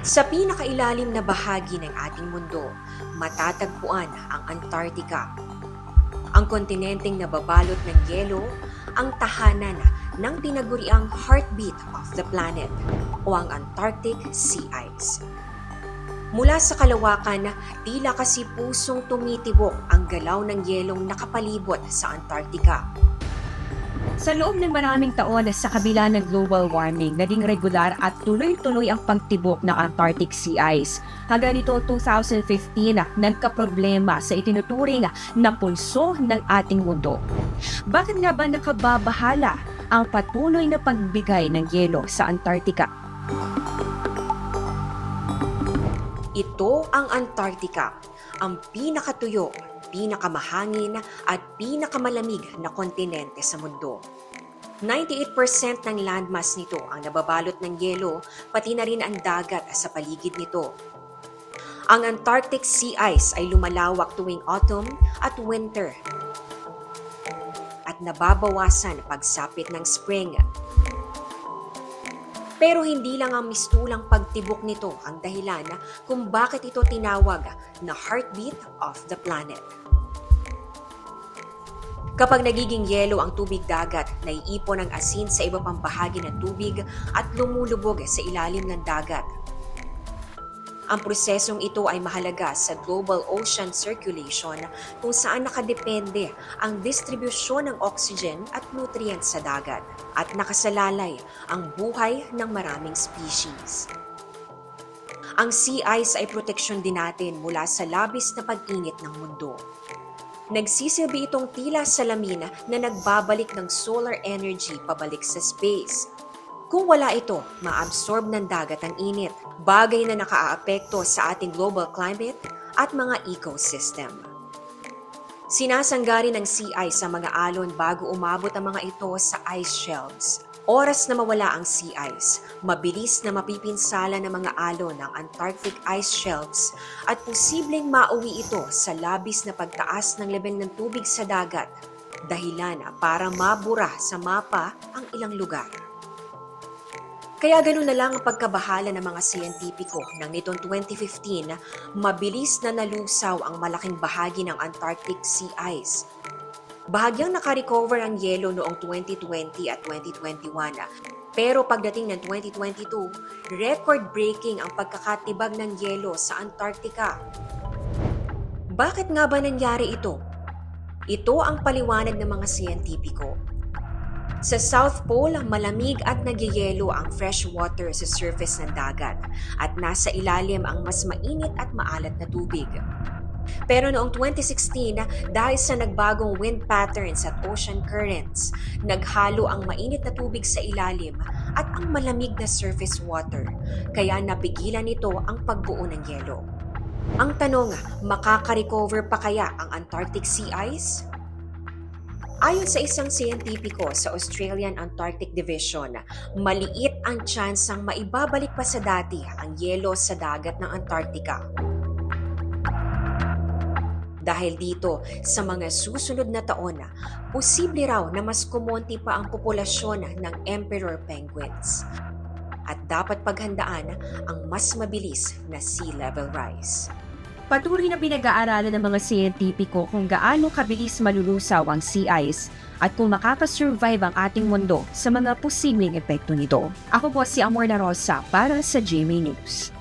Sa pinakailalim na bahagi ng ating mundo, matatagpuan ang Antarctica. Ang kontinenteng nababalot ng yelo, ang tahanan ng tinaguriang heartbeat of the planet o ang Antarctic Sea Ice. Mula sa kalawakan, tila kasi pusong tumitibok ang galaw ng yelong nakapalibot sa Antarctica. Sa loob ng maraming taon sa kabila ng global warming, naging regular at tuloy-tuloy ang pagtibok ng Antarctic Sea Ice. Hanggang nito 2015, nagkaproblema sa itinuturing na pulso ng ating mundo. Bakit nga ba nakababahala ang patuloy na pagbigay ng yelo sa Antarctica? Ito ang Antarctica, ang pinakatuyo, pinakamahangin at pinakamalamig na kontinente sa mundo. 98% ng landmass nito ang nababalot ng yelo, pati na rin ang dagat sa paligid nito. Ang Antarctic Sea Ice ay lumalawak tuwing autumn at winter at nababawasan pagsapit ng spring. Pero hindi lang ang mistulang pagtibok nito ang dahilan kung bakit ito tinawag na heartbeat of the planet. Kapag nagiging yelo ang tubig dagat, naiipon ang asin sa iba pang bahagi ng tubig at lumulubog sa ilalim ng dagat. Ang prosesong ito ay mahalaga sa global ocean circulation kung saan nakadepende ang distribusyon ng oxygen at nutrients sa dagat at nakasalalay ang buhay ng maraming species. Ang sea ice ay proteksyon din natin mula sa labis na pag-init ng mundo. Nagsisilbi itong tila salamin na nagbabalik ng solar energy pabalik sa space. Kung wala ito, maabsorb ng dagat ang init, bagay na nakaaapekto sa ating global climate at mga ecosystem. Sinasanggarin ng sea ice sa mga alon bago umabot ang mga ito sa ice shelves. Oras na mawala ang sea ice, mabilis na mapipinsala ng mga alon ng Antarctic ice shelves at posibleng mauwi ito sa labis na pagtaas ng level ng tubig sa dagat, dahilan para mabura sa mapa ang ilang lugar. Kaya ganun na lang ang pagkabahala ng mga siyentipiko nang nitong 2015, mabilis na nalusaw ang malaking bahagi ng Antarctic Sea Ice. Bahagyang nakarecover ang yelo noong 2020 at 2021. Pero pagdating ng 2022, record-breaking ang pagkakatibag ng yelo sa Antarctica. Bakit nga ba nangyari ito? Ito ang paliwanag ng mga siyentipiko. Sa South Pole, malamig at nagyayelo ang fresh water sa surface ng dagat at nasa ilalim ang mas mainit at maalat na tubig. Pero noong 2016, dahil sa nagbagong wind patterns at ocean currents, naghalo ang mainit na tubig sa ilalim at ang malamig na surface water, kaya napigilan nito ang pagbuo ng yelo. Ang tanong, makaka-recover pa kaya ang Antarctic Sea Ice? Ayon sa isang siyentipiko sa Australian Antarctic Division, maliit ang tsansang maibabalik pa sa dati ang yelo sa dagat ng Antarctica. Dahil dito, sa mga susunod na taon, posible raw na mas kumonti pa ang populasyon ng emperor penguins. At dapat paghandaan ang mas mabilis na sea level rise. Patuloy na pinag-aaralan ng mga siyentipiko kung gaano kabilis malulusaw ang sea ice at kung makakasurvive ang ating mundo sa mga posibleng epekto nito. Ako po si Amor Na Rosa para sa GMA News.